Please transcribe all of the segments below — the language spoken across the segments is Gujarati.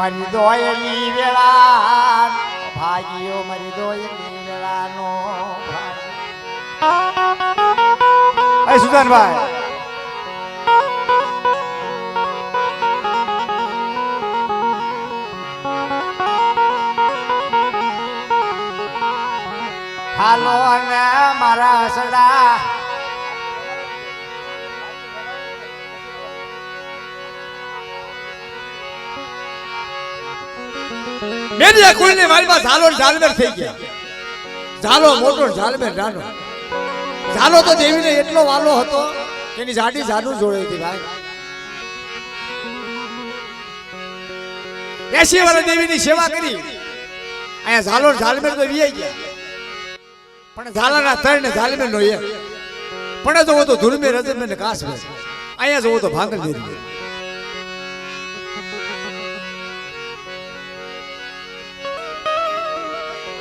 મારી દોયની વેળા ભાગ્યો મારી દોયની વેળાનો ભાગ્યો સુધાનભાઈ હાલો ને મારા સડા મેરિયા કોઈને મારી પાસે ઝાલો ઝાલમેર થઈ ગયા. ઝાલો મોટો ઝાલમેર નાનો. ઝાલો તો દેવીને એટલો વાલો હતો કે એની જાડી જાનું જોડે હતી ભાઈ. 80 વર્ષ દેવીની સેવા કરી. અહીંયા ઝાલો ઝાલમેર તો વિયાઈ ગયા. પણ ઝાલાના ત્રણ ને ઝાલમેર નો એક. પણ જોવો તો ધુરમેર રજમેર ને કાસમેર. અહીંયા જોવો તો ભાંગલ દેવી.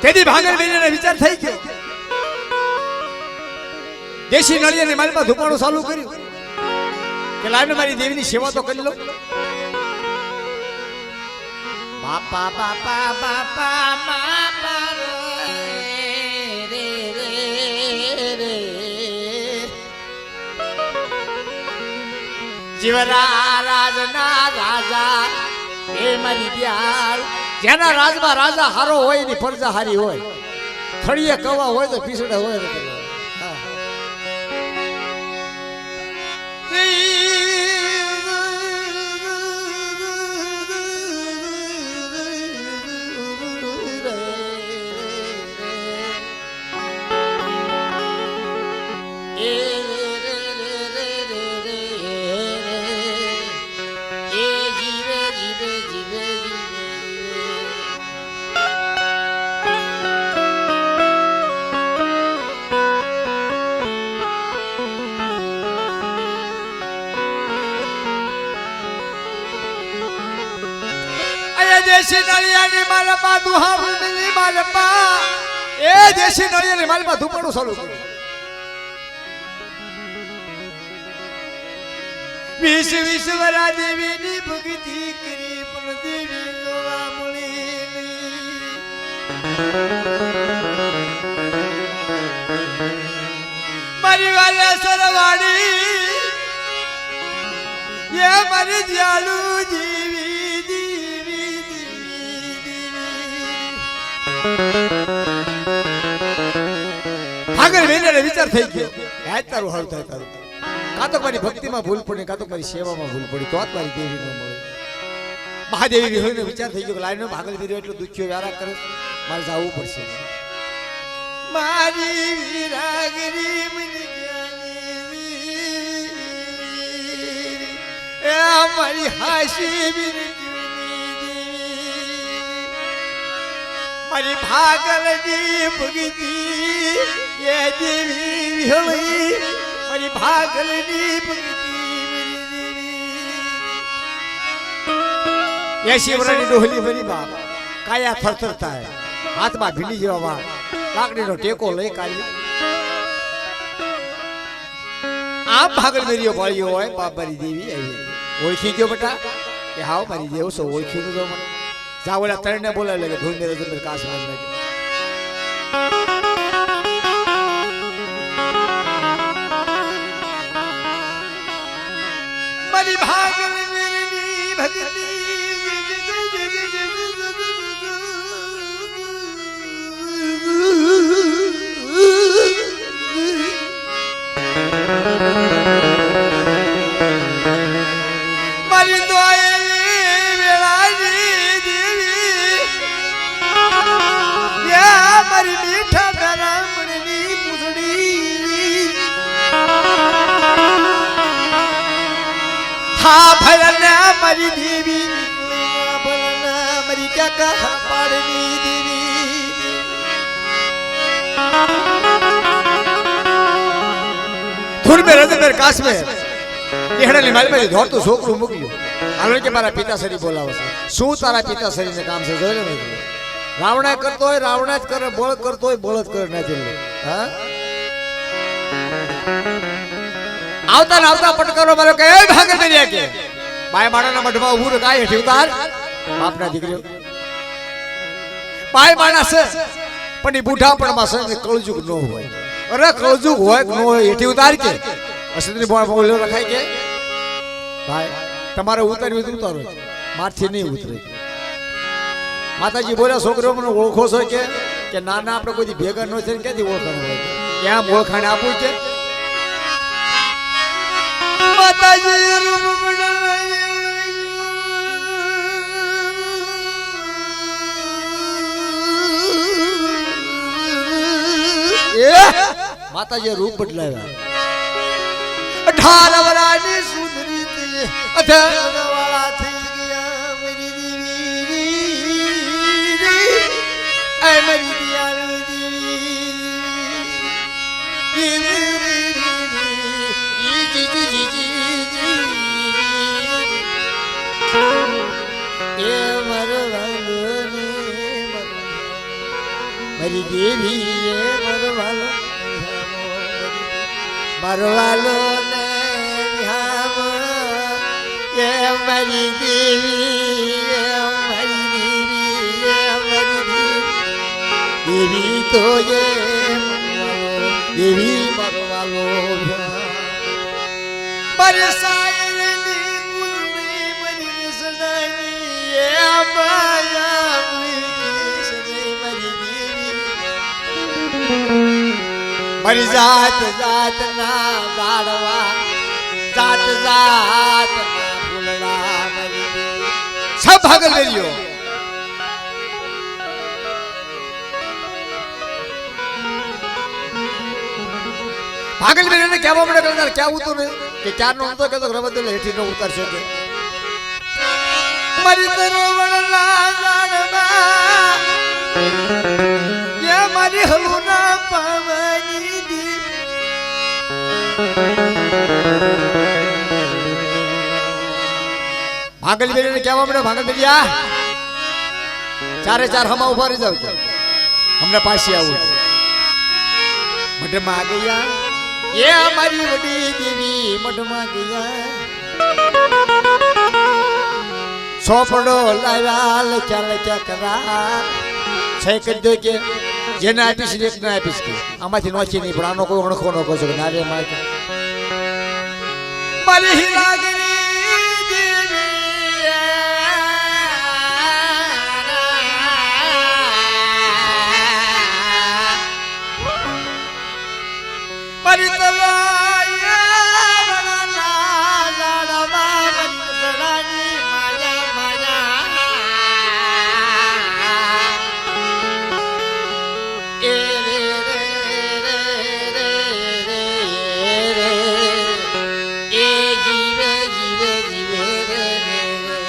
તેથી ભાંગર બેને વિચાર થઈ ગયો. દેશી નળિયાની માલમાં ધુપાડું ચાલુ કર્યું કે લાઈને મારી દેવીની સેવા તો કરી લો. બાપા બાપા બાપા બાપા રે રે રે જીવરા રાજના રાજા એ મારી દિયાળ. જેના રાજમાં રાજા હારો હોય ની પ્રજા હારી હોય. થળીએ કવા હોય તો પીસડે હોય ને. દેશી નળિયાની માલમાં દુહાની માલમાં એ દેશી નળિયાની માલમાં ધૂપડું ચાલુ કર્યું. વિશ્વરા દેવીની ભક્તિ કરી પણ દેવી જોવા મળી. મારી વાલા સરવાડી એ મારી દયાલુ દેવી. ભાંગર બેને વિચાર થઈ ગયો આજ તારું હારું થાય. તારું કાં તો મારી ભક્તિમાં ભૂલ પડી, કાં તો મારી સેવામાં ભૂલ પડી, તો જ મારી દેવી ન મળે. મહાદેવી વિહોયનો વિચાર થઈ ગયો કે લાઈનો ભાંગર બેનો એટલો દુખ્યો વ્યારા કરે, મારે જવું પડશે. મારી વિરાગરી મની જ્ઞાની એ મારી હાસી મારી ભાગલની ભક્તિ એ દેવી વિહળી. મારી ભાગલની ભક્તિ 80 વર્ષની ડોહલી બની બાપ કાયા થરથર થાય. હાથમાં ભીંડી જેવા લાકડીનો ટેકો લઈ કાઢી આમ ભાગલ મેરીઓ પાળ્યો હોય. બાપ મારી દેવી આવી ઓળખી ગયો બેટા કે હાવ મારી દેવ સો ઓળખી નો મને જા ઓલા તરને બોલાવી લે કે ધૂળ મેરે જબર કાસ માં મારી ભાગલની ભક્તિ મારી દોયની વેળાની દેવી યા મારી મીઠા બ્રાહ્મણની પૂજડી. હા ભલના મારી દેવી ભલના મારી કાકા પાડની દેવી. ધૂળમેર રજમેર કાસમેર એહડાની માલમાં ધોરતું છોકરું મૂક્યું. હાલો કે મારા પિતાશ્રી બોલાવે છે. શું તારા પિતાશ્રીને કામ છે જોઈ લે. રાવણા કરતો હોય રાવણા જ કરે, બળદ કરતો હોય બળદ કરે નથી. હા આવતા ને આવતા પટકારો મારો કે એ ભાગર બેરિયા કે બાય માણાના મઢમાં ઊભું રે કાય હેઠી ઉતાર બાપના દીકરીઓ પાય માણસ છે પણ એ બુઢાપણમાં છે ને કળજુગ ન હોય અરે કળજુગ હોય કે ન હોય એથી ઉતાર કે અસંતરી બોલો રખાય કે ભાઈ તમારે ઉતારવી તો ઉતારો મારથી નહીં ઉતરે માતાજી બોલ્યા છોકરો મને ઓળખો છો કે નાના આપણે કોઈ ભેગા ન થઈને ક્યાંથી ઓળખાણ હોય ક્યાં ઓળખાણ આપવું છે માતાજી રૂપ માતાજી રૂપ બદલાવ્યા 18 વરાની સુંદરી તે 18 વાળા થઈ ગયા મારી દેવી એ મારી દિયાળી દેવી એ મરવાલો ને મારી દેવી એ મરવાલો મરવાલો ને વિહામ એ મારી દેવી એ મારી દેવી એ મારી દેવી તો એ દેવી મરવાલો મારી સાયરની કુલની મારી સદાની એ માયા સદાઈ મારી દેવી મારી જાત જાત ના બાળવા જાત જાત ના ફૂલડા મારી દેવી સબ ભાગલ મેલ્યો ભાગલ મેલ્યો ને કેવા મળે કરતા ક્યાં ઉતરે કે ક્યાં નો ઉતર કે તો રબદલ હેઠી નો ઉતરશે કે મારી તરવળના જાણવા યે મારી હલુના પાવાની દી ભાગલ મેલ્યો ને કેવા મળે ભાગલ મેલ્યા ચારે ચાર હમા ઉભા રહી જાવ હમણાં પાછી આવું મઢમાં ગયા એ મારી વડી દેવી મઢમાં ગયા સોપડો લાવ્યા લખ્યા લખ્યા કરા છે કહી દો કે જેને આપીશ ને એક ને આપીશ કે આમાંથી નોચી નહીં પણ આનો કોઈ અણખો નો કહો છો નારે મારે મારી હિલાગરી દેવી મારી તલાયા વળના લાડવા મારી સડાની માયા માયા એ રે રે રે રે રે એ જીવે જીવે જીવે રે રે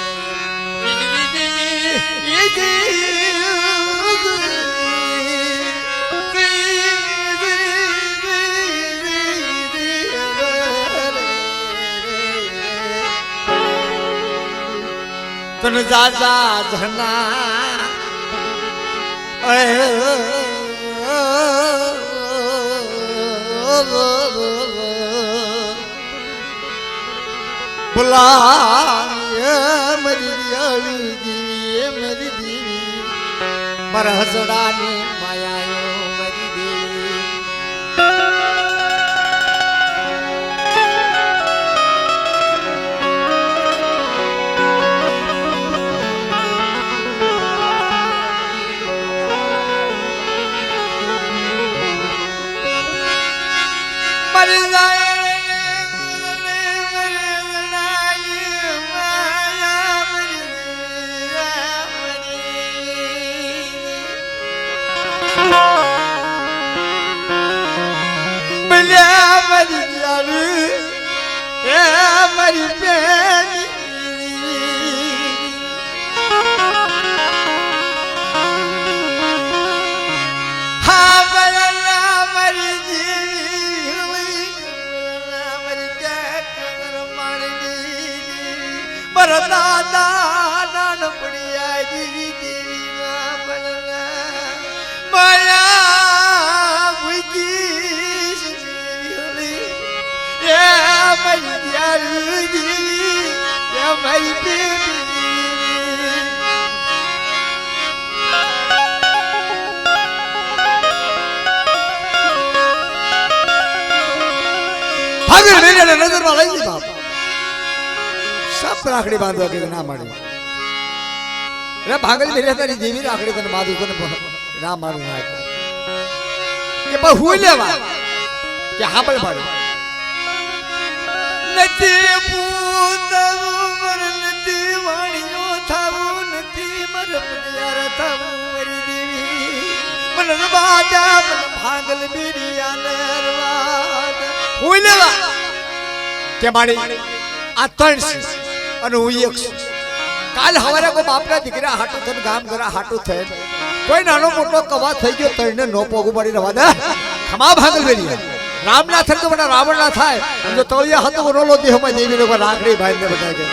તન જાજા ધના બોલાય મારી દિયાળી દેવી મારી દેવી મારા હસડાની માયાઓ મારી દેવી મારી મારી બેન હા બલા મારી જીવી મારી કેકર મારી મારા દાદા નાનપણી આવી દેવી ના બલા માયા ભૂકી મારી દિયાળી દેવી ભાગલ મેરીને નજરમાં લઈ લી બાપ સબ રાખડી બાંધવા કે ના માડી રે ભાગલ મેરી તારી દેવી રાખડી તને બાંધું તને ના મારું ના કે બહુ લેવા કે હાબળ પાડે નથી પૂતવું મર નથી વાણીઓ થાવું નથી મર યાર થાવું મરી દેવી મન બાજા મન ભાગલ મેરી આનરવાદ હું લેવા કે માડી આ ત્રણ છે અને હું એક છું કાલ હવારે કો બાપના દીકરા હાટું થઈને ગામ ઘરા હાટું થઈને કોઈ નાનો મોટો કવા થઈ ગયો તઈને નો પોગું પડી રવા દે ખમા ભાગલ મેરી રામ ના થાય તો બડા રાવણ ના થાય જો તળિયા હતો રોલો દેહમાં દેવીને પર રાખડી ભાઈને બધા કે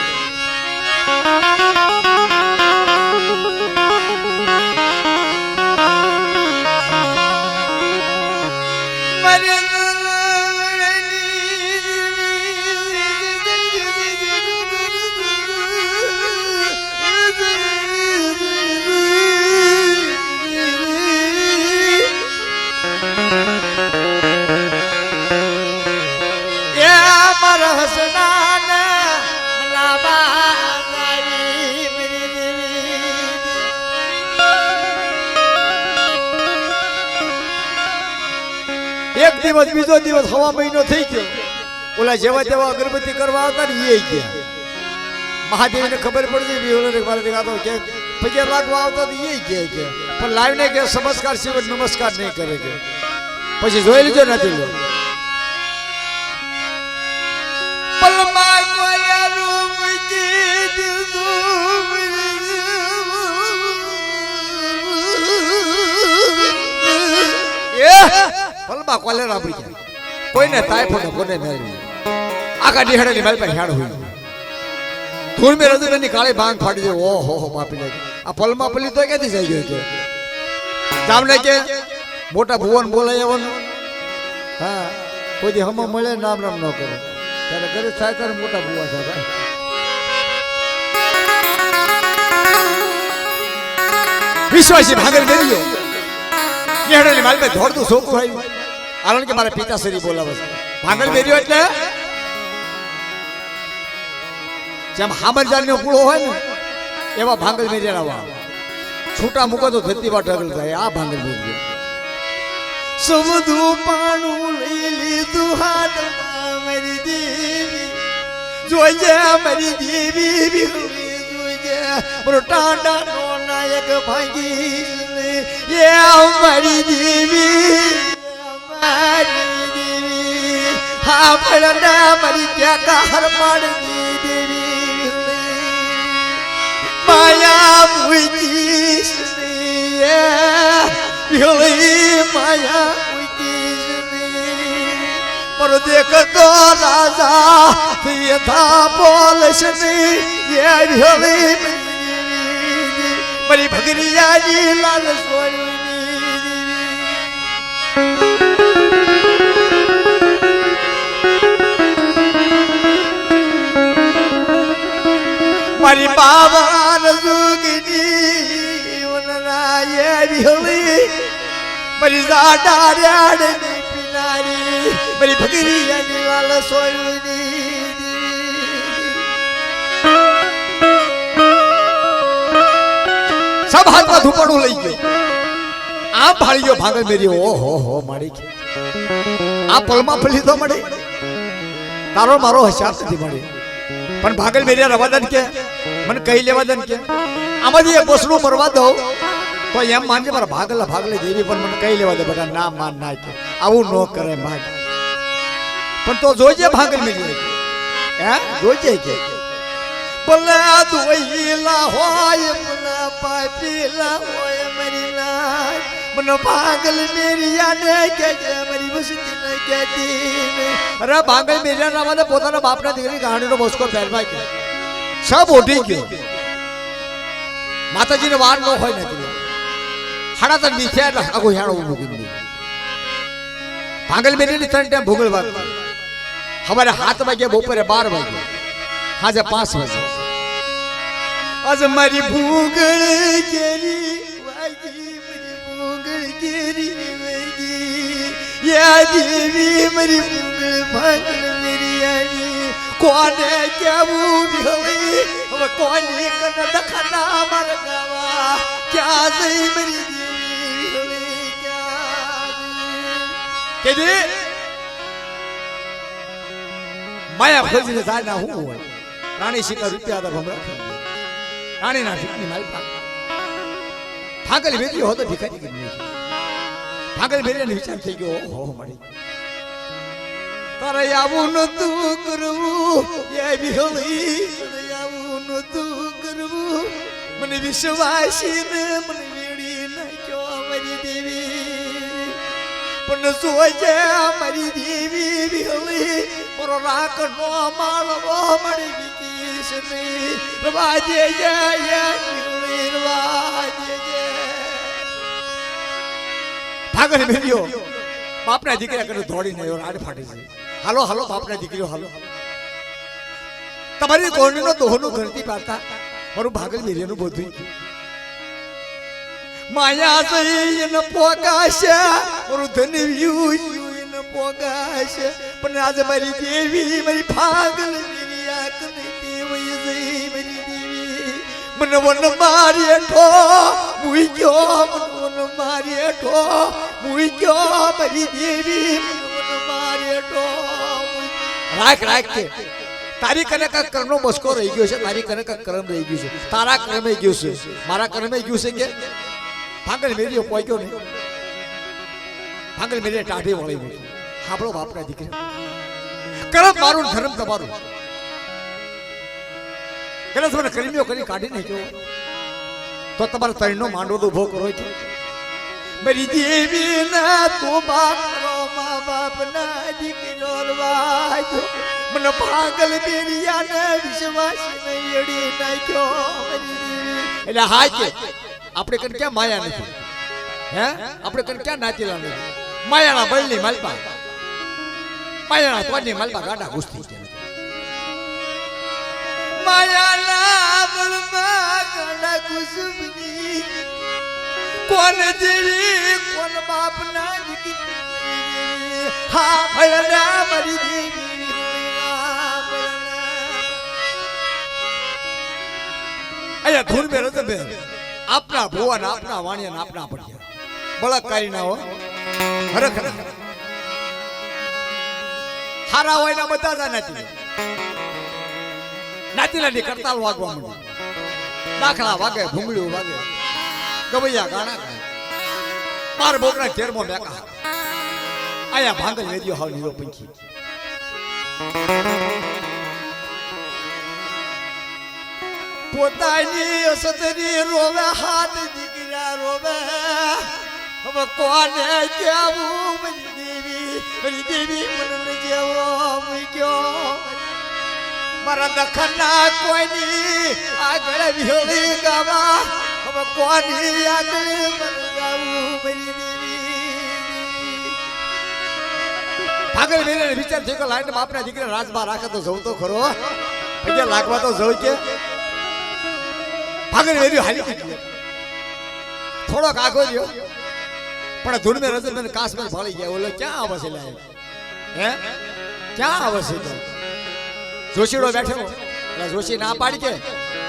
એક દિવસ બીજો દિવસ હવા મહિનો થઈ ગયો ઓલા જેવા તેવા અગરબત્તી કરવા આવતા ને એ ગયા મહાદેવને ખબર પડી ગઈ મારે દેખાતો કે પગે લાગવા આવતા તો એ ગયા પણ લાવીને કે નમસ્કાર સિવાય નમસ્કાર નહીં કરે કે પછી જોઈ લીધો નથી લો પલમાં કોયા રૂમ કી દીધું પલમાં કોલેરા આવી જાય કોઈને ટાઈફોઈડ કોને મેળવી આખા દિહાડેની માલ પર હેડ હોય ધૂળ મે રજૂની કાળી ભાંગ ફાડી દે ઓહો હો માપી લે આ પલમાં પલી તો ક્યાંથી જઈ ગયો કે તમને કે મોટા ભુવન બોલાય એવાનું હા કોઈ હમ મળે નામ રામ ન કરે ત્યારે ગરીબ થાય ત્યારે મોટા ભુવા છે ભાઈ વિશ્વાસી ભાગલ મેલ્યો નિહાળેલી માલ પર દોડતું છોકરું આવ્યું કારણ કે મારા પિતાશ્રી બોલાવે છે ભાગલ મેલ્યો એટલે જેમ હામરજાનનો પૂળો હોય ને એવા ભાંગલ મેલ્યા છૂટા મૂકો તો ધરતી પર ઢગલ થાય આ ભાંગલ મેલ્યો સમધું પાણું લઈ લીધું હાથમાં મારી દેવી જોજે મારી દેવી જોજે મારો ટાંડા નો નાયક ભાગી એ મારી દેવી હા ભળના મારી ત્યાં કાર પાડી દેવી માયા મુઈતી માયા મારો દેખતો રાજા થા બોલશ મારી ભગરિયાની લાલ મારી બાબા રજુગની મારી દાડા રેડની પિનારી મારી ભગરિયાની લાલ સોયની સબ હાથમાં ધૂપડું લઈ ગયો આમ ભાળી ગયો ભાગલ મેરી ઓહો હો મારી આ પલમાં ફલી તો મળે તારો મારો હિસાબ નથી મળે પણ ભાગલ મેરી રવાદન કે મને કહી લેવાદન કે આમાંથી એક બસડું મરવા દઉં તો એમ માનજે મારા ભાગલે દેવી પણ મને કહી લેવા દે બધા ના માન ના કે આવું ન કરે માગ પણ તો જોઈજે ભાગલ મેરી હે જોઈજે કે ભલે ધોઈલા હોય મને પાપીલા હોય મારી લાજ મને ભાગલ મેરિયાને કે મારી વસતી ને કહેતી અરે ભાગલ મેરિયા નામે પોતાના બાપના દીકરી કહાણીનો બોસકો ફેરવાય કે સબ ઓઢી ગયો માતાજીને વાર ન હોય નથી હાડા તન બીથ્યા એટલે આગો યાણો મૂકી દીધી ભાગલ મેરીની 3 ટાઈમ ભૂગલ વાત હવારે 7 વાગે બપોરે 12 વાગે હાજે 5 વાગે આજ મારી ભૂગળ કેરી વાગી મારી ભૂગળ કેરી વાગી યા દેવી મારી ભૂગળ ભાગલ કોને કેવું વિહળી હવે કોની કન દખના માર ગાવા ક્યાં જઈ મારી દેવી વિહળી ક્યાં કેદી માયા ખોજીને જાય ના હું હોય રાણી શિકાર રૂપિયા હતા ભમરા રાણીના ભીખની માલપા ભાગલ વેરી હોતો ભિખારી કરી ભાગલ વેરીને વિચાર થઈ ગયો હો મળી તારે આવું નતું કરવું એ વિહળી આવું નતું કરવું મને વિશ્વાસીને મને વેડી નાખ્યો મારી દેવી પણ સોજે મારી દેવી વિહળી મારો રાખનો માળવો મળી વિકીશ નહીં રવાજે જાય વિહળી રવાજે ભાગલ વેરીઓ બાપના દીકરા કરે દોડીને આવ્યો આડ ફાટી છે હાલો હાલો બાપના દીકરીઓ હાલો તમારી કોણીનો દોહનો ઘરથી પાડતા મારું ભાગલ મેરિયાનું બધું માયા જઈને પોગાશે મારું ધન વ્યૂ પોગાશે પણ આજે મારી દેવી મારી ભાગલ મેરિયા કને દેવી જઈ મારી દેવી મને વન મારી ઠો મુઈ ગયો મને વન મારી ઠો મુઈ ગયો મારી દેવી મને મારી ઠો રાખ રાખ કે તારી કને કાક કર્મનો બસકો રહી ગયો છે તારી કને કાક કર્મ રહી ગયું છે તારા કર્મે ગયું છે મારા કર્મે ગયું છે કે ભાગલ મેરીઓ પોગ્યો નહીં ભાગલ મેરીએ ટાઢી વળી ગઈ આપણો બાપના દીકરા કર્મ મારું ધર્મ તમારું કદાચ મને કર્મીઓ કરી કાઢી નાખ્યો તો તમારે તૈણનો માંડવો તો ઉભો કરો છે મારી દેવી ના તો બાપરો મા બાપના દીકરો વાજો મને પાગલ બેરિયાને વિશ્વાસ નહીં એડી નાખ્યો મારી દેવી એટલે હા કે આપણે કન ક્યાં માયા નથી હે આપણે કન ક્યાં નાચેલા નથી માયાના બળની માલપા માયાના તોડની માલપા ગાડા ઘૂસતી છે માયાના બળમાં ગાડા ઘૂસવી કોણ દેવી કોણ બાપના દીકરી હા ભયના મારી દેવી અયા ધૂન મે રત બે આપના ભુવન આપના વાણિયા આપના પડ્યા બળકારી ના હો ખરેખર હારા હોય ના બધા જ નથી નાતીલાની કરતાલ વાગવા માંડી દાખલા વાગે ભૂંગળીઓ વાગે ગવૈયા ગાણા ગાય બાર બોકરા ઘેરમાં બેકા આયા ભાંગલ વેદ્યો હાવ નીરો પંખી પોતાની અસતરી રોવે હાથ દીકરા રોવે હવે કોને કેવું મારી દેવી મને જેવો મૂક્યો મારા દખના કોઈની આગળ વિહળી ગાવા હવે કોની આગળ ગાવું મારી દેવી ભાગલ મેરે વિચાર થયો કે લાઈન બાપના દીકરા રાજમાં રાખે તો જવું તો ખરો પૈયા લાગવા તો જવું કે ભાગલ વેર્યો હાલી ગયો થોડોક આગો રહ્યો પણ ધૂન મે રજત મને કાશ્મીર ફાળી ગયા ઓલો ક્યાં આવે છે લાય હે ક્યાં આવે છે તો જોશીડો બેઠો એટલે જોશી ના પાડી કે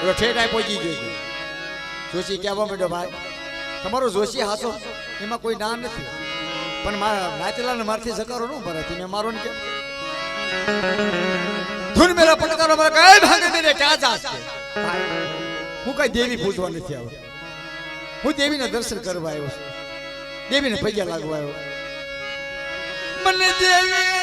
ઓલો ઠેઠ પહોંચી ગયો જોશી કહેવા માંડ્યો ભાઈ તમારો જોશી હાસો એમાં કોઈ ના નથી પણ મારા નાચેલાને મારથી સકારો ન ભરે તમે મારો ને કે ધૂન મેરા પટકારો મારા કઈ ભાગે મેરે ક્યાં જાસ કે હું કઈ દેવી પૂજવા નથી આવ્યો હું દેવીના દર્શન કરવા આવ્યો છું દેવીને પૈયા લાગવા આવ્યો મને દેવી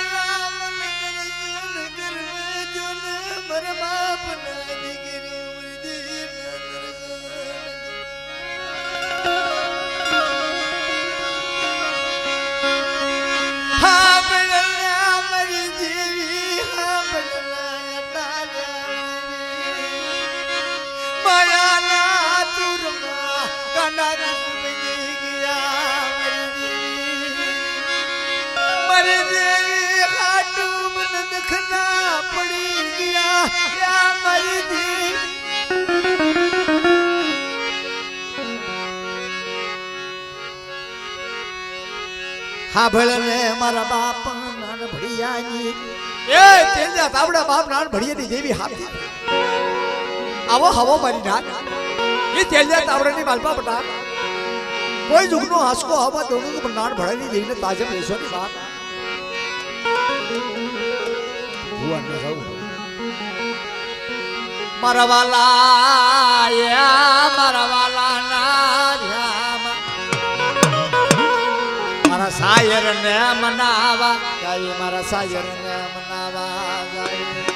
હા ભળને મારા બાપ નાન ભડિયાની એ તેલજા તાવડા બાપ નાન ભડિયાની જેવી હાથી આવો હવો મારી નાક એ તેલજા તાવડાની માલપા બટા કોઈ જુગનો હાસકો હવા દોનું તો નાન ભડાની જેવીને તાજબ લેશોની બાપ ભુવન ન જાવ મારા વાલા ના મારા સાયર ને મનાવા જાય મારા સાયર ને મનાવા જાય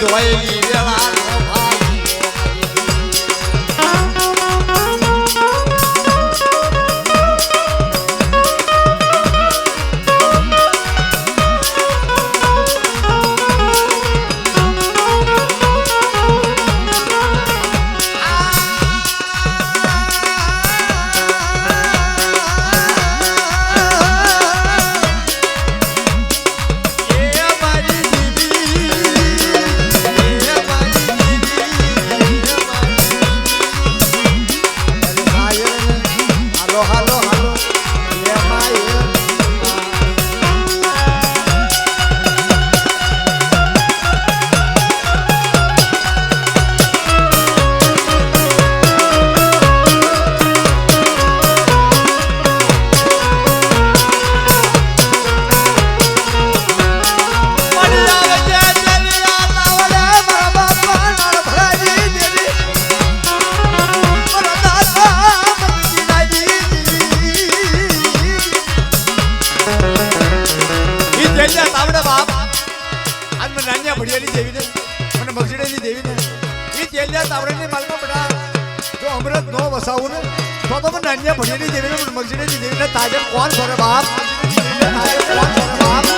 ધોયેલી વેળાનો ભાઈ ભડિયાની દેવીને અને મગજડેની દેવીને એ તેલિયા તાવડાની માલમાં બડા જો અમૃત નો વસાવું ને તો મને નાન્યા ભડિયાની દેવીને મગજડેની દેવીને તાજબ કોણ કરે બાપ તાજબ કોણ કરે બાપ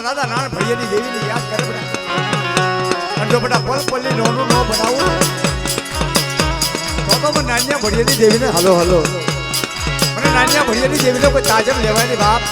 રાધા નાણ ભળિયાની દેવીને યાદ કરે બેટા અને જો બેટા પલ પલ્લી નોનું નો બનાવું તો મને નાન્યા ભળિયાની દેવીને હલો હલો મને નાન્યા ભળિયાની દેવીને કોઈ તાજમ લેવાય નહીં બાપ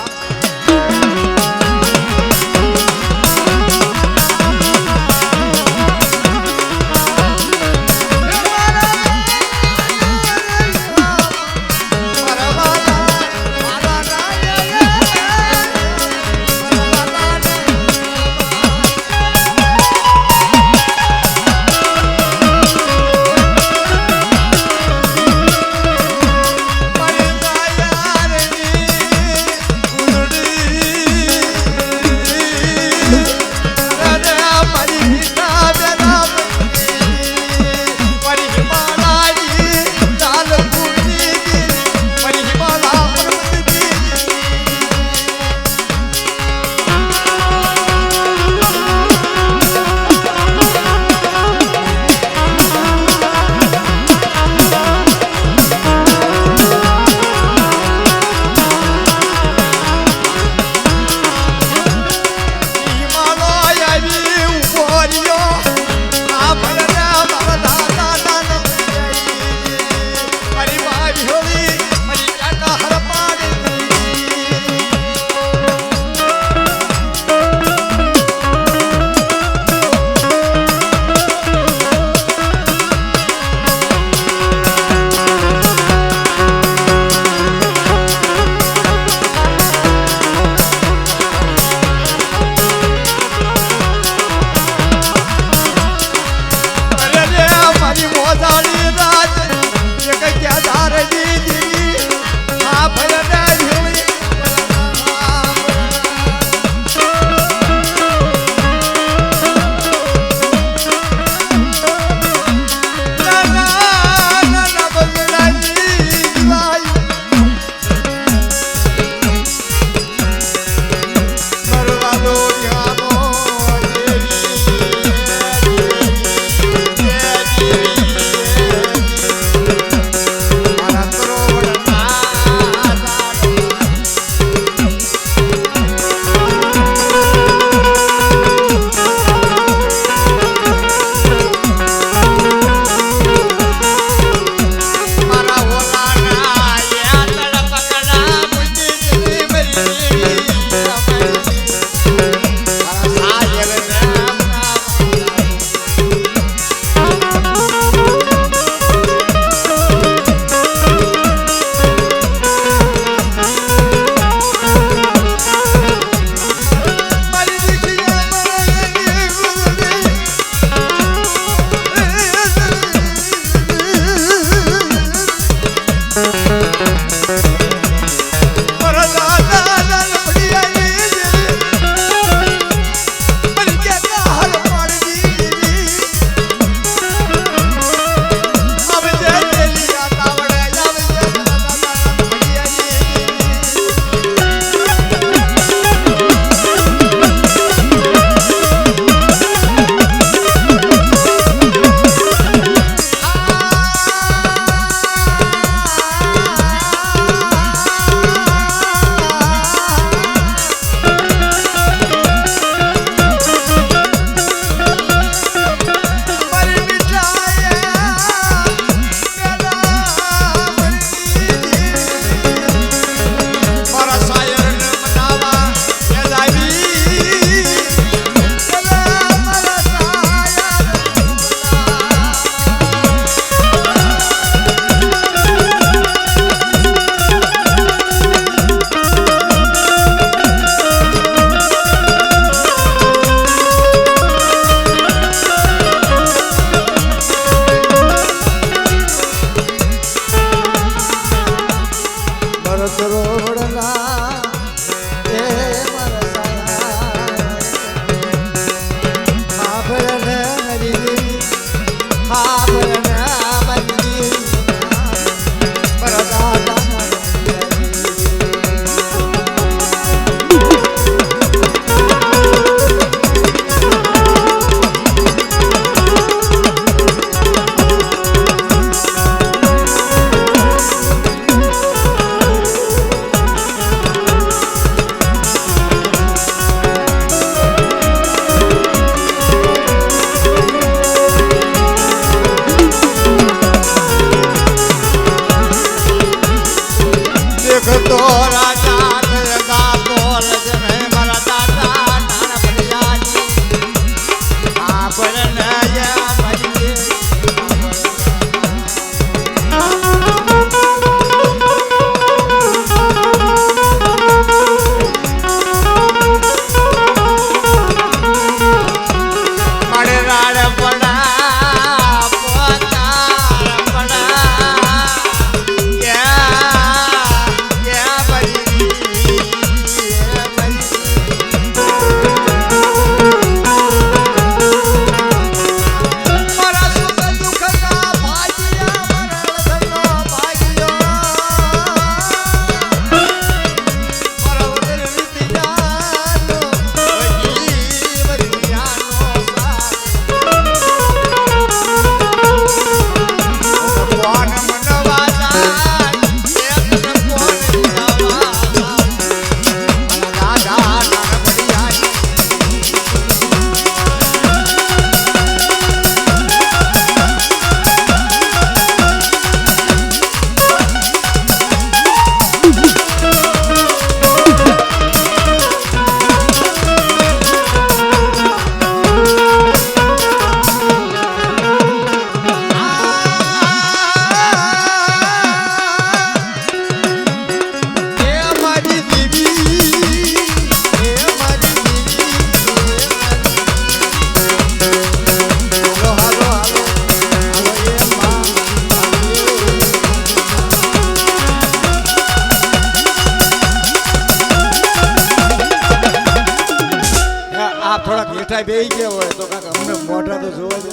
થોડાક હેઠા બેહી ગયા હોય તો કાકા અમને મોઢા તો જોવા દે.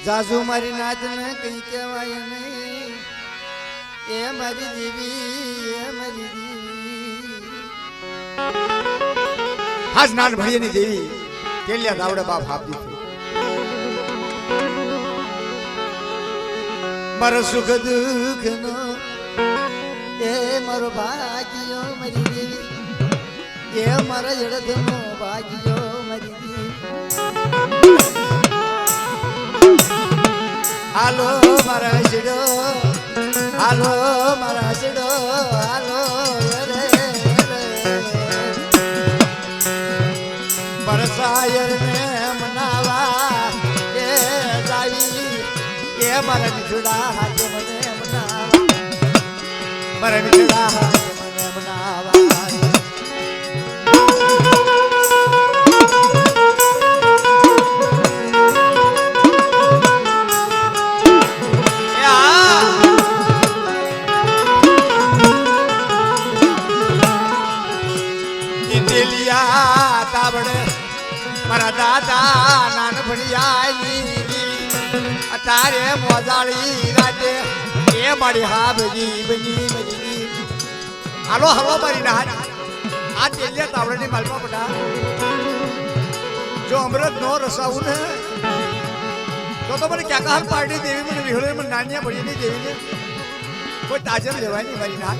જાજુ મારી નાત ને કઈ કહેવાય નહીં એ મારી દેવી એ મારી દેવી હાજ નાન ભણીએની દેવી કેલિયા દાવડે બાપ આપી છે. મારો સુખ દુઃખ નો એ મારો ભાગ્યો મારી દેવી એ મારા જડત નો ભાગ્યો મારી દેવી. હાલો મારા હસડો હાલો મારા હસડો હાલો રે બરસાયર ને મનાવા એ જાવી એ મારા મિઠડા હાથે મને મનાવા મારા મિઠડા હાથે મને મનાવા. મારા દાદા નાનપણિયાની તારે મોજાળી રાતે એ મારી હા બની બની બની. હાલો હાલો મારી ના આ તેલિયા તાવડાની માલમાં પડા જો અમૃત નો રસાવું ને તો મને ક્યાં હાલ પાર્ટી દેવી મને વિહળે મને નાનિયા ભણીની દેવી ને કોઈ તાજર લેવાય નહીં મારી ના.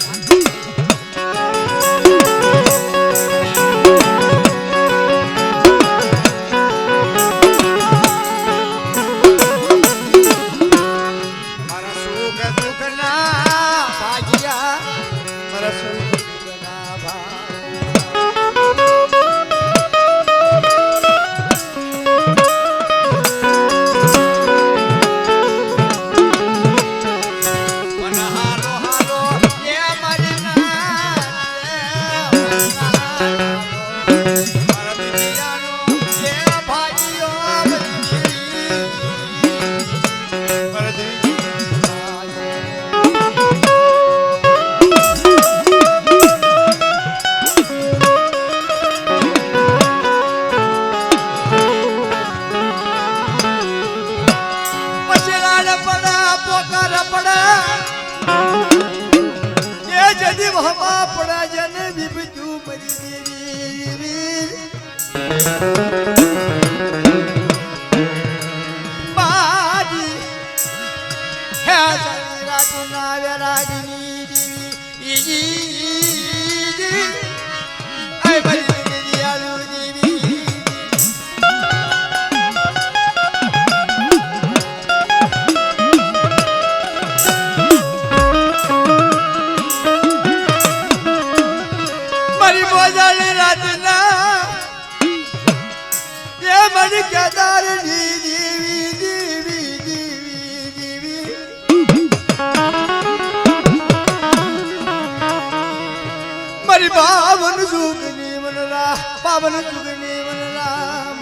મારી બાવન સુગની મનલા બાવન સુગની મનલા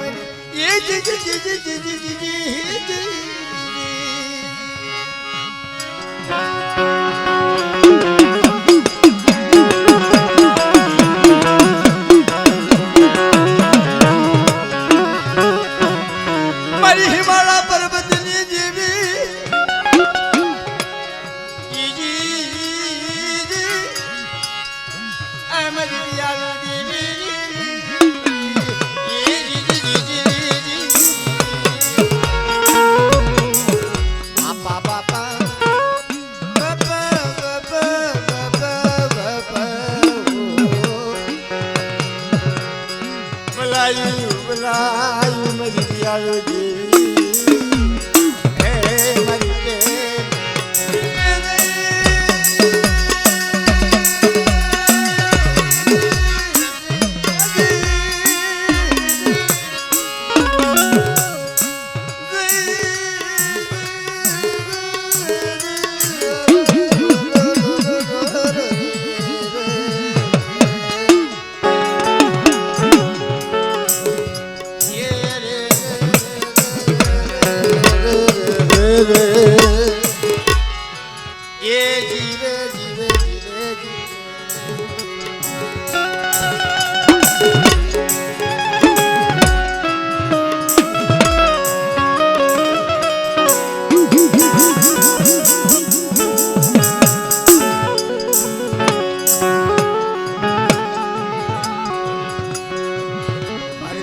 એ જી જી જી જી જી જી જી જી. મારી હિમાલય પર્વતની દેવી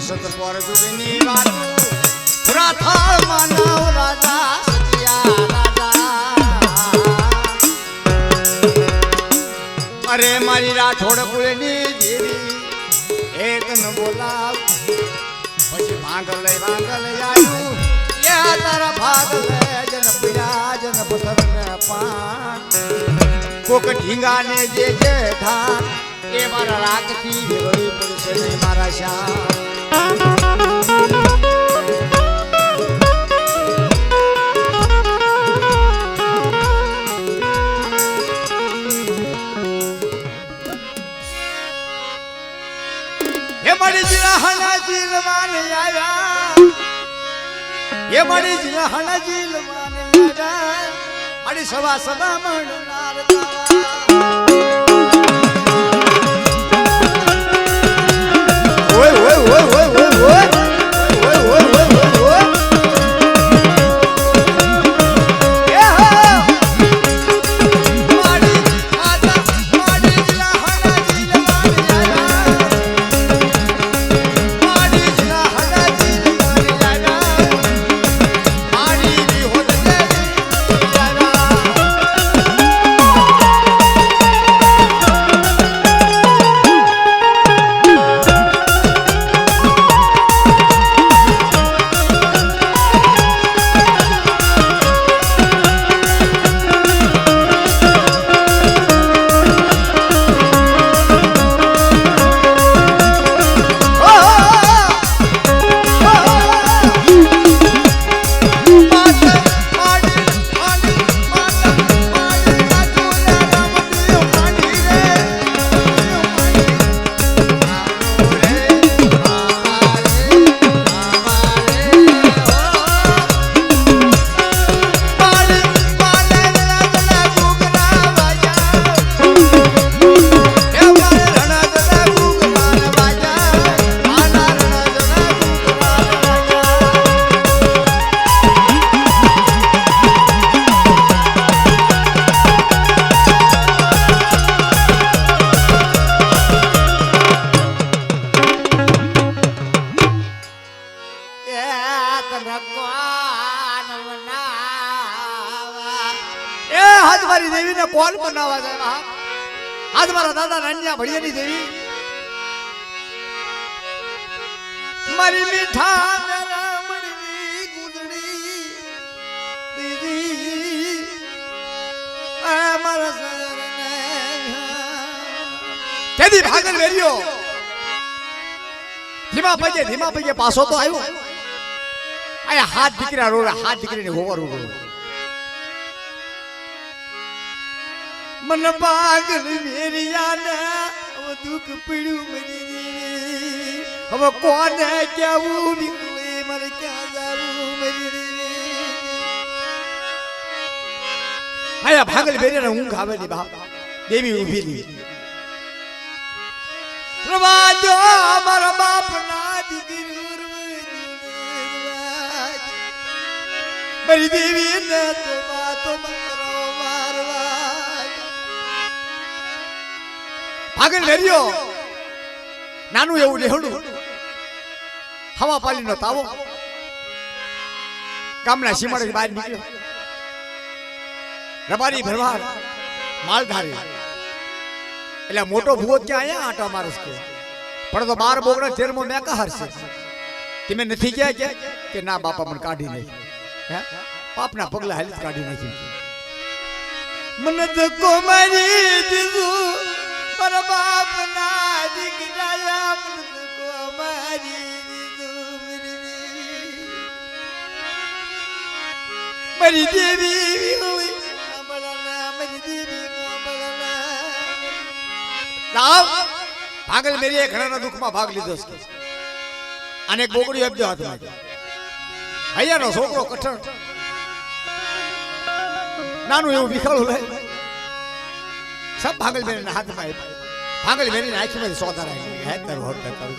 સતપોર જુગની વાતો રાથાળ માનવ રાજા સચિયા રાજા અરે મારી રાઠોડ કુળની દેવી એક ન બોલાવ પછી ભાંગલ આવ્યું એ તારા ભાગ લે જન પીડા જન પથર ને પાન કોક ઢીંગાને જે જે ધાન એ મારા રાખતી વેવડી પડશે ને મારા શ્યામ હે મારી જિલ્લાના જીલવાન આવ્યા હે મારી જિલ્લાના જીલવાન આવ્યા મારી સવા સવા મળનાર ઓય ઓય ઓય ઓય ઓય ઓય ઓય ઓય ઓય ઓય કોણ બનાવવા જાય આજ મારા દાદા નાનિયા ભડિયાની દેવી મારી મીઠા મેરા મણવી ગુંદડી દીદી આ મારા સરને કેદી ભાગલ વેરિયો ધીમા પગે પાછો તો આવ્યો આયા હાથ દીકરા રોડા હાથ દીકરીને હોવા રોડો मन पागल मेरिया ने दुख पीड़ू मेरी देवी अब कौन है क्या वो निकले मर क्या जाऊं मेरी देवी आया भागल मेरिया ने ऊँघ आवे नहीं बाप देवी ऊभी ली रवाजो हमारा बाप ना दिगिरूर मेरी देवी ने तो बातों मंगरो मारवा આગળ લેરિયો નાનું એવું લેહડું હવા પાલીનો તાવો ગામના સીમાડે બહાર નીકળ્યો રબારી ભરવાડ માલધારી એટલે મોટો ભૂવો ક્યાં આયા આટા મારસ કે પણ તો 12 બોગડા 13મો મેકા હરશે તમે નથી ગયા કે ના બાપા મને કાઢી નાખી હે પાપના પગલા હાલી કાઢી નાખી મને તો કોમારી દીધું पर बाप ना दिखलाया मुझको हमारी मेरी देवी हुई मेरी देवी राम भागल मेरी घણા દુઃખમાં ભાગ લીધો છે અને એક બોકડી આપજો હાથમાં હૈયાનો છોકરો કઠણ નાનું એવું વિખાળું લે सब भागल मेरे हाथ में भागल मेरी आंख में सौदा रहे है तर और कर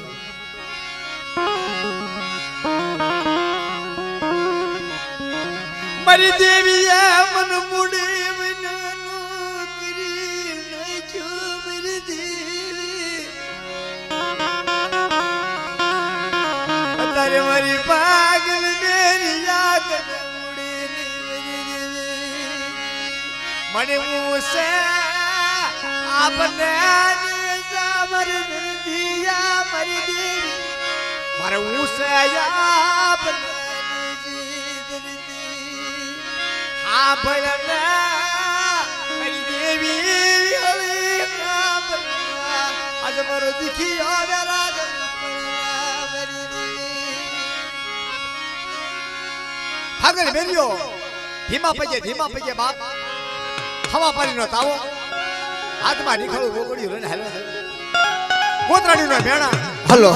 मरी देवी मन मुड़े बिना नौकरी न जो मेरी देवी અરે મારી પાગલ મેરી યાદ મને મુસે આપને મારી દિયા મારી દેવી મારે મુસે આ ભલને મારી દેવી હળી કામ આજ મારો દીખી આવે રાગ ભાગલ બેરિયો ધીમા પગે બાપ હવા પાણીનો તાવો હાથમાં નીકળું ગોગડ્યું લઈને હાલો ગોતરાડીનો મેણા હલો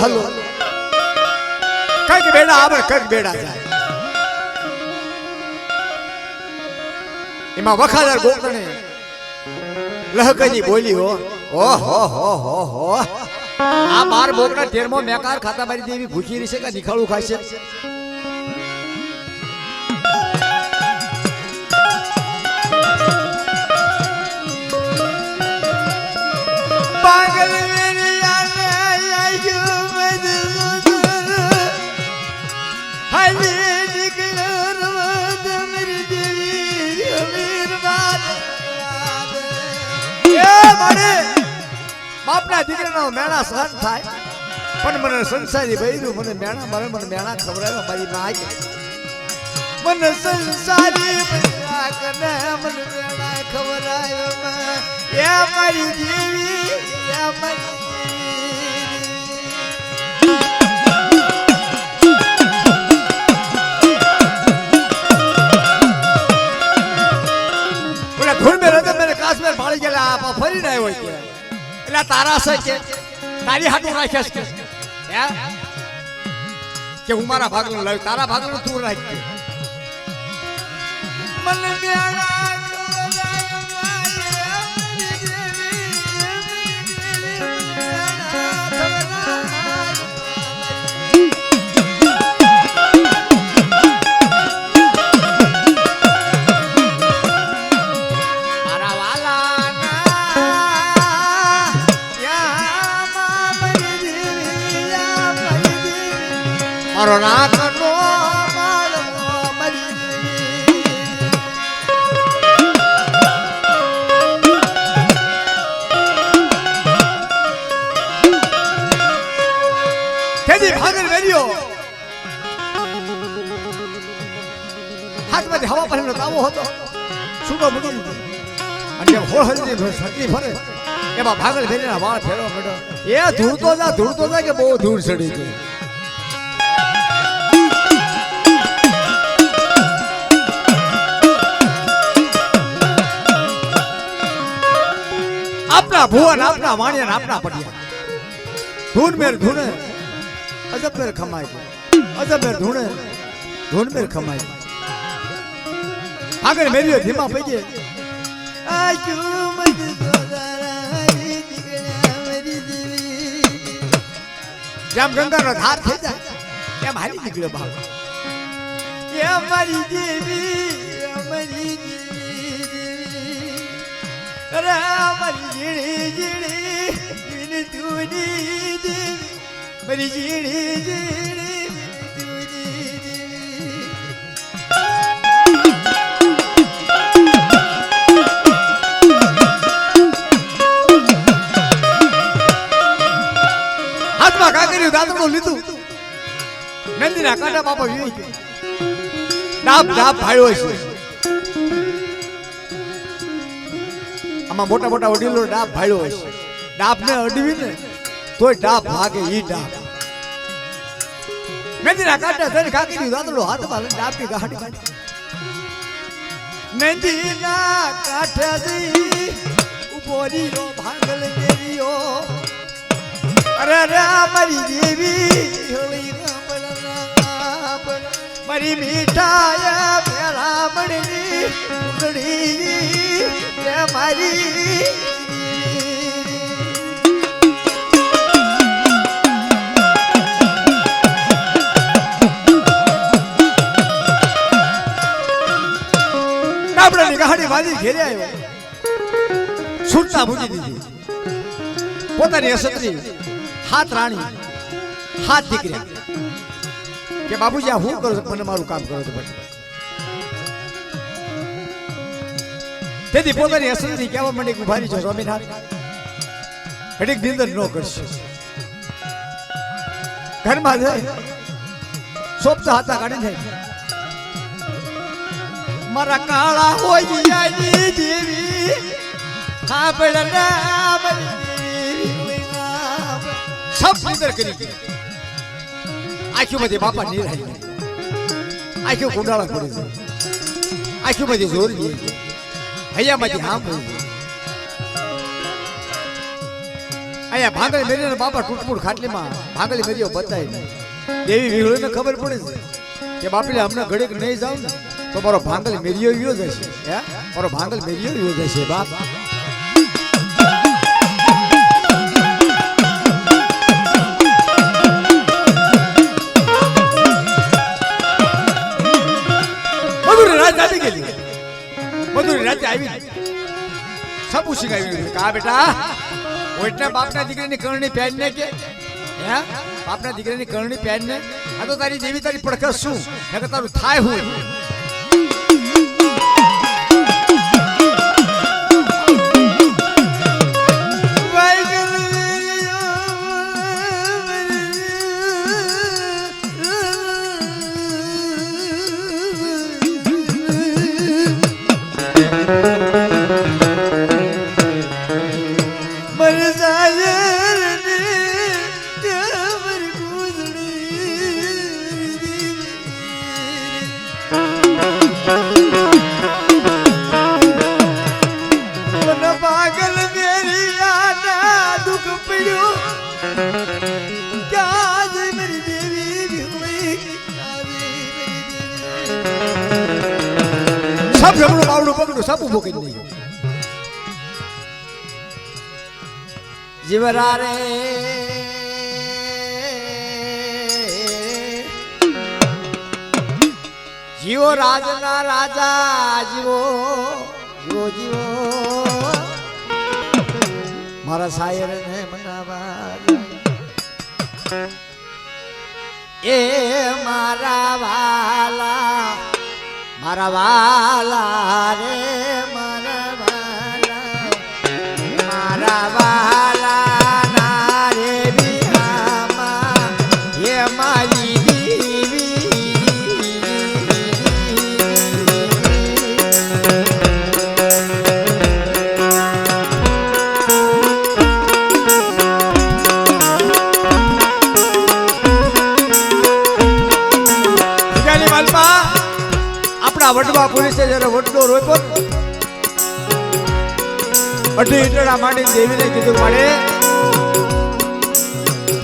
કઈક બેડા આવે કઈક બેડા જાય એમાં વખાદાર ગોકણે લહકજી બોલી હો આ 12 બોકડા 13મો મેકાર ખાતા મારી દેવી ભૂખી રહી છે કે નીખાળું ખાય છે પાગલ મેરી આને આયુ મદ હાલી નીકળો રવદ મેરી દેવી અમીર બાદ એ મારે બાપના દીકરાનો મેણા સહન થાય પણ મને સંસારી ભઈરું મને મેણા ખવડાવ્યો મારી માં મને સંસારી ભઈરા કને મને મેણા ખવડાવ્યો એ મારી દેવી એ મારી કાશ્મીર ભાળી ગયેલા આપ ફરી ના હોય કે એટલે તારા છે કે તારી હાટું રાખ્યા છે કે હું મારા ભાગનું લાવ્યું તારા ભાગનું તું રાખ મને મારો નાકનો માળવો મરી તેજી ભાગર વેર્યો હાથમાંથી હવા પહેરનો તાવો હતો છૂટો મૂકી દીધો અને જેમ હોળહળની સકલી ફરે એમાં ભાગર વેરીના વાળ ફેરવા માંડ્યો એ ધૂળતો જા કે બહુ ધૂળ ચડી ગઈ આપના ભુવન આપના વાણિયા આપના પડિયા ધૂન મેર ધૂને અજબ મેર ખમાય અજબ મેર ધૂને ધૂન મેર ખમાય આગળ મેલ્યો ધીમા પગે આયુ મજ સોદારાઈ દીકરા મારી દેવી જેમ ગંગાનો ધાર થઈ જાય એમ હાલી નીકળ્યો બાપ એ મારી દેવી મારી અરે મારી જીણી તુની દેવી મારી જીણી હાથમાં કાકરીયું દાંતડું લીધું નંદીના કાંટા બાપા વીવી ગયો ડાબ ભાળ્યો છે મોટા મોટા વડીલો ડાબ ભાળ્યો હોય છે ડાબ ને અડવી ને તોય ડાબ ભાગે ઈ ડાબ નંદીના કાંટા ધરી કાકી દાંતડો હાથમાં લઈને ડાબ ની ગાડી કાઢી નંદીના કાંઠે દી ઉભો રીયો ભાગલ મેરિયો અરે રે મારી દેવી હોળી મારી મીઠાય પેલા મણી ઉગડી કે મારી આપણાની ગાડી વાલી ઘેરે આવ્યો છૂટતા મૂકી દીધી પોતાની અસત્રી હાથ રાણી હાથ દીકરી કે બાબુજી આ હું કરું છું, મને મારું કામ કરો તો પછી. તેથી પોતાની અસલથી કહેવા માંડી કે ઉભા રહી છો સ્વામિનારાયણ, ઘડીક નિંદર ન કરશો. ઘરમાં જઈ સોપતા હતા કાઢી જાય, મારા કાળા હોય દેવી સબ નિંદર કરી. આંખોમાંથી બાપા નીર આવી જાય, આંખો કુંડાળા પડી જાય, આંખોમાંથી જોર જાય, હૈયામાંથી હામ પડી જાય. અહીંયા ભાંગળી મેરીને બાપા ટૂટમૂટ ખાટલીમાં ભાંગળી મેરીઓ બતાવી નહીં. દેવી વિહળીને ખબર પડે છે કે બાપલે અમને ઘડીક નહીં જાવ ને તો મારો ભાંગલ મેરિયો વિયો જશે. હે મારો ભાંગલ મેરિયો વિયો જશે બાપ. મધુરી રાત આવી ગયેલી, મધુરી રાતે આવી સબ શીખાવી કા બેટા ઓટના બાપના દીકરીની કરણી પહેર ને કે હે બાપના દીકરાની કરણી પહેર ને આ તો તારી દેવી તારી પડખર શું નકર તારું થાય હું. જીવરા રે જીવો રાજના રાજા જીવો જીવો જીવો મારા શાયર ને મનાવા એ મારા વાલા રે મારા વાલા ના રે બિહામાં એ મારી વડવા પોલીસે જયારે વડલો રોક્યો અઢી ઈટડા માંડીને દેવીને કીધું પડે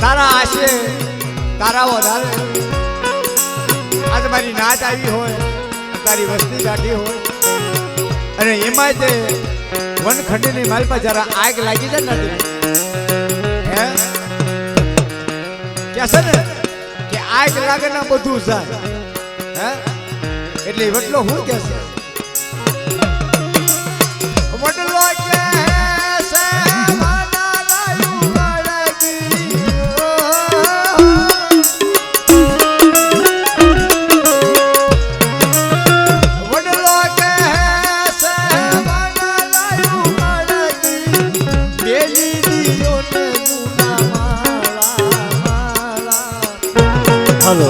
તારા આશે તારા વધારે આજે મારી નાચ આવી હોય તારી વસ્તી ગાંઠી હોય અને એમાં તે વનખંડની માલપા જરા આગ લાગી જાય ને હે કે છે ને કે આગ લાગે ને બધું જાય હે એટલે વડલો હું કે છે વડલો કે છે માના લાયું વળગી વડલો કે છે માના લાયું વળગી બેલી દિયો ને ગુના માળા માળા. હાલો